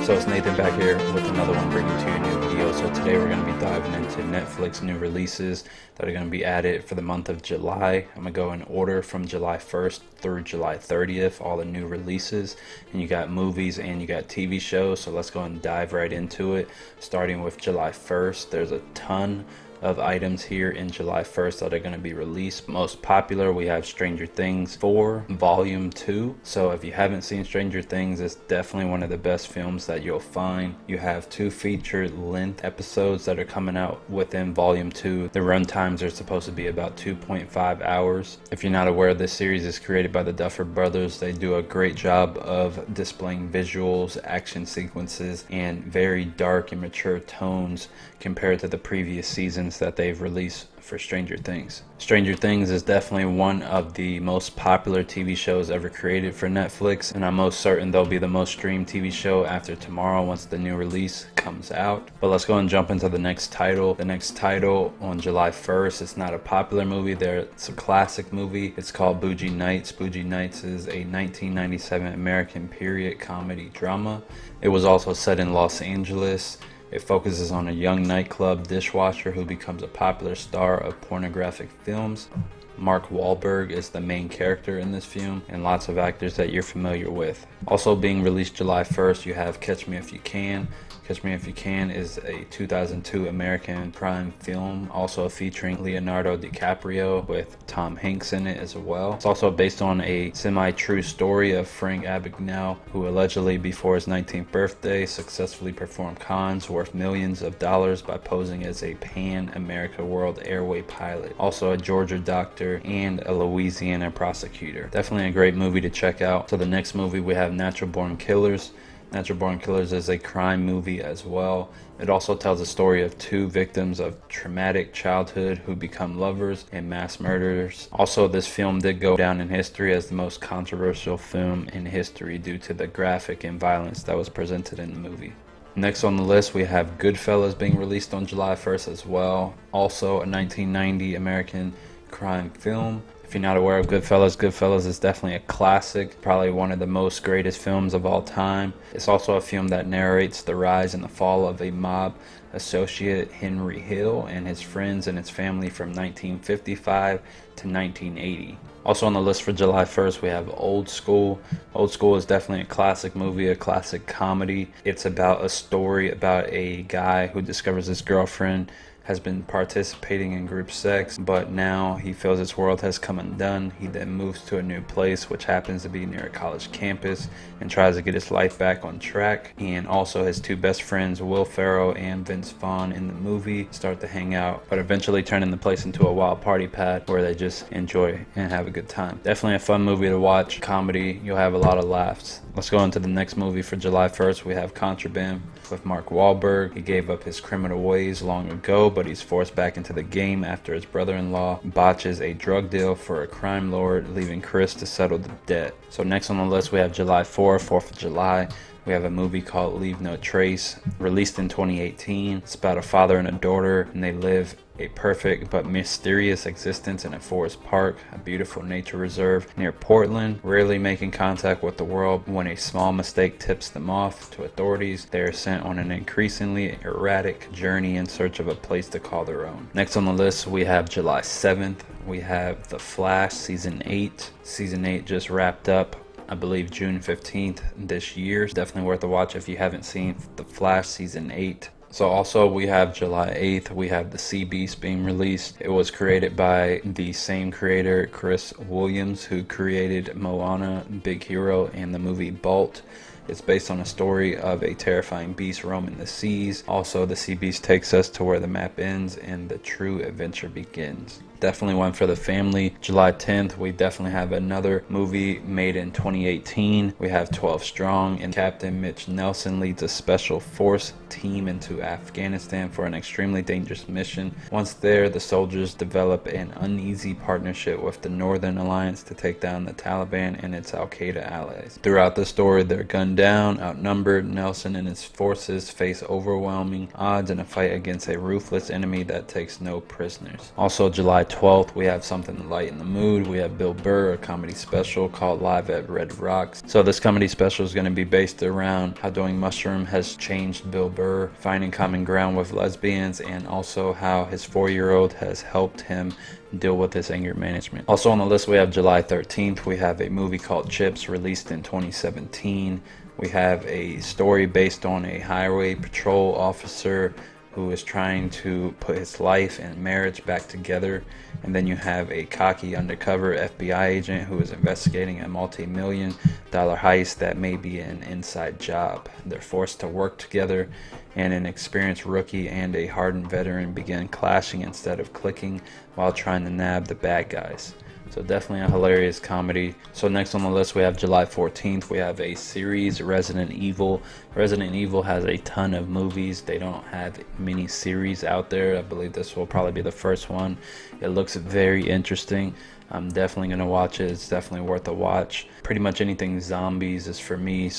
So it's Nathan back here with another one, bringing to you a new video. So today we're going to be diving into Netflix new releases that are going to be added for the month of July. I'm going to go in order from July 1st through July 30th, all the new releases. And you got movies and you got TV shows. So let's go and dive right into it. Starting with July 1st, there's a ton of items here in July 1st that are going to be released. Most popular, we have Stranger Things 4 Volume 2. So if you haven't seen Stranger Things, it's definitely one of the best films that you'll find. You have 2 feature length episodes that are coming out within Volume 2. The run times are supposed to be about 2.5 hours. If you're not aware, this series is created by the Duffer Brothers. They do a great job of displaying visuals, action sequences, and very dark and mature tones compared to the previous seasons that they've released for Stranger Things. Stranger Things is definitely one of the most popular TV shows ever created for Netflix, and I'm most certain they'll be the most streamed TV show after tomorrow once the new release comes out. But let's go and jump into the next title. The next title on July 1st, it's not a popular movie there, it's a classic movie. It's called Bougie Nights. Bougie Nights is a 1997 American period comedy drama. It was also set in Los Angeles. It focuses on a young nightclub dishwasher who becomes a popular star of pornographic films. Mark Wahlberg is the main character in this film, and lots of actors that you're familiar with. Also being released July 1st, you have Catch Me If You Can. Catch Me If You Can is a 2002 American crime film, also featuring Leonardo DiCaprio with Tom Hanks in it as well. It's also based on a semi-true story of Frank Abagnale, who allegedly before his 19th birthday successfully performed cons worth millions of dollars by posing as a Pan-America World Airway pilot, also a Georgia doctor and a Louisiana prosecutor. Definitely a great movie to check out. So the next movie we have Natural Born Killers. Natural Born Killers is a crime movie as well. It also tells the story of 2 victims of traumatic childhood who become lovers and mass murderers. Also, this film did go down in history as the most controversial film in history due to the graphic and violence that was presented in the movie. Next on the list, we have Goodfellas being released on July 1st as well. Also a 1990 American crime film. If you're not aware of Goodfellas, Goodfellas is definitely a classic, probably one of the most greatest films of all time. It's also a film that narrates the rise and the fall of a mob associate, Henry Hill, and his friends and his family from 1955 to 1980. Also on the list for July 1st, we have Old School. Old School is definitely a classic movie, a classic comedy. It's about a story about a guy who discovers his girlfriend has been participating in group sex, but now he feels his world has come undone. He then moves to a new place, which happens to be near a college campus, and tries to get his life back on track. And also his 2 best friends, Will Ferrell and Vince Vaughn, in the movie start to hang out, but eventually turning the place into a wild party pad where they just enjoy and have a good time. Definitely a fun movie to watch, comedy, you'll have a lot of laughs. Let's go into the next movie for July 1st. We have Contraband with Mark Wahlberg. He gave up his criminal ways long ago, but he's forced back into the game after his brother-in-law botches a drug deal for a crime lord, leaving Chris to settle the debt. So next on the list, we have July 4th of July. We have a movie called Leave No Trace, released in 2018. It's about a father and a daughter, and they live a perfect but mysterious existence in a forest park, a beautiful nature reserve near Portland, rarely making contact with the world. When a small mistake tips them off to authorities, they are sent on an increasingly erratic journey in search of a place to call their own. Next on the list, we have July 7th. We have The Flash Season 8. Season 8 just wrapped up, I believe June 15th this year. It's definitely worth a watch if you haven't seen The Flash Season 8. So also we have July 8th, we have The Sea Beast being released. It was created by the same creator, Chris Williams, who created Moana, Big Hero, and the movie Bolt. It's based on a story of a terrifying beast roaming the seas. Also, the sea beast takes us to where the map ends and the true adventure begins. Definitely one for the family. July 10th, we definitely have another movie made in 2018. We have 12 Strong, and Captain Mitch Nelson leads a special force team into Afghanistan for an extremely dangerous mission. Once there, the soldiers develop an uneasy partnership with the Northern Alliance to take down the Taliban and its Al-Qaeda allies. Throughout the story, they're gunned down, outnumbered. Nelson and his forces face overwhelming odds in a fight against a ruthless enemy that takes no prisoners. Also, July 12th, we have something light in the mood. We have Bill Burr, a comedy special called Live at Red Rocks. So this comedy special is going to be based around how doing mushroom has changed Bill Burr, finding common ground with lesbians, and also how his 4-year-old has helped him deal with his anger management. Also on the list, we have July 13th. We have a movie called Chips, released in 2017. We have a story based on a highway patrol officer who is trying to put his life and marriage back together. And then you have a cocky undercover FBI agent who is investigating a multi-million-dollar heist that may be an inside job. They're forced to work together, and an experienced rookie and a hardened veteran begin clashing instead of clicking while trying to nab the bad guys. So definitely a hilarious comedy. So next on the list, we have July 14th. We have a series, Resident Evil. Resident Evil has a ton of movies. They don't have many series out there. I believe this will probably be the first one. It looks very interesting. I'm definitely going to watch it. It's definitely worth a watch. Pretty much anything zombies is for me.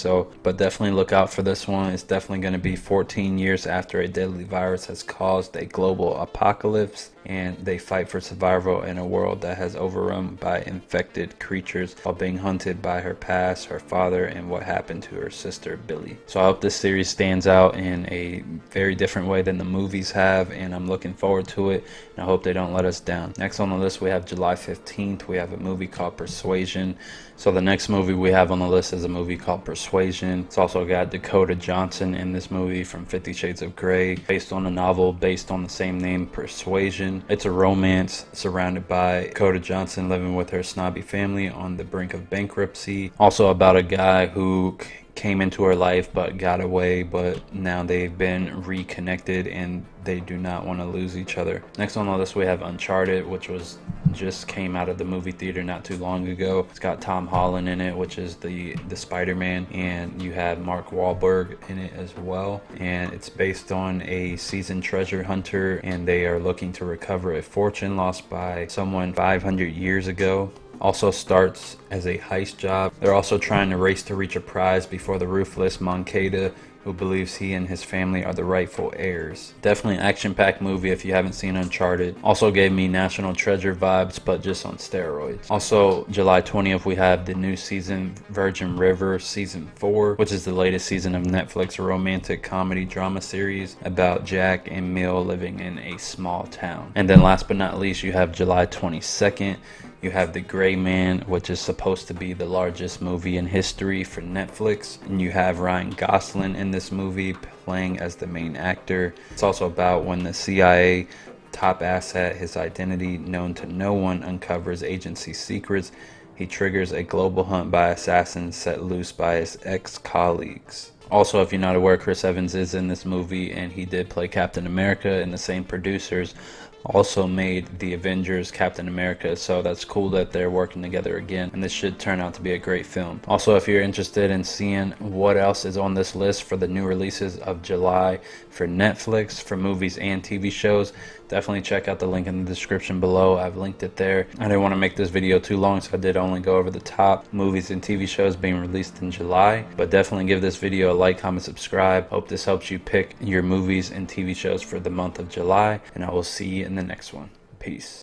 But definitely look out for this one. It's definitely going to be 14 years after a deadly virus has caused a global apocalypse, and they fight for survival in a world that has overrun by infected creatures while being hunted by her past, her father, and what happened to her sister Billy. So I hope this series stands out in a very different way than the movies have, and I'm looking forward to it, and I hope they don't let us down. Next on the list, we have July 15th. We have a movie called Persuasion. So the next movie we have on the list is a movie called Persuasion. It's also got Dakota Johnson in this movie from 50 Shades of Grey, based on a novel based on the same name, Persuasion. It's a romance surrounded by Dakota Johnson living with her snobby family on the brink of bankruptcy. Also about a guy who came into her life but got away, but now they've been reconnected and they do not want to lose each other. Next on the list, we have Uncharted, which just came out of the movie theater not too long ago. It's got Tom Holland in it, which is the Spider-Man, and you have Mark Wahlberg in it as well. And it's based on a seasoned treasure hunter, and they are looking to recover a fortune lost by someone 500 years ago. Also starts as a heist job. They're also trying to race to reach a prize before the ruthless Moncada, who believes he and his family are the rightful heirs. Definitely an action-packed movie if you haven't seen Uncharted. Also gave me National Treasure vibes, but just on steroids. Also, July 20th, we have the new season, Virgin River Season 4, which is the latest season of Netflix romantic comedy drama series about Jack and Mill living in a small town. And then last but not least, you have July 22nd. You have The Gray Man, which is supposed to be the largest movie in history for Netflix. And you have Ryan Gosling in this movie playing as the main actor. It's also about when the CIA top asset, his identity known to no one, uncovers agency secrets. He triggers a global hunt by assassins set loose by his ex-colleagues. Also, if you're not aware, Chris Evans is in this movie, and he did play Captain America, and the same producers also made the Avengers Captain America, so that's cool that they're working together again, and this should turn out to be a great film. Also, if you're interested in seeing what else is on this list for the new releases of July for Netflix, for movies and TV shows, definitely check out the link in the description below. I've linked it there. I didn't want to make this video too long, so I did only go over the top movies and TV shows being released in July, but definitely give this video a like, comment, subscribe. Hope this helps you pick your movies and TV shows for the month of July, and I will see you in the next one. Peace.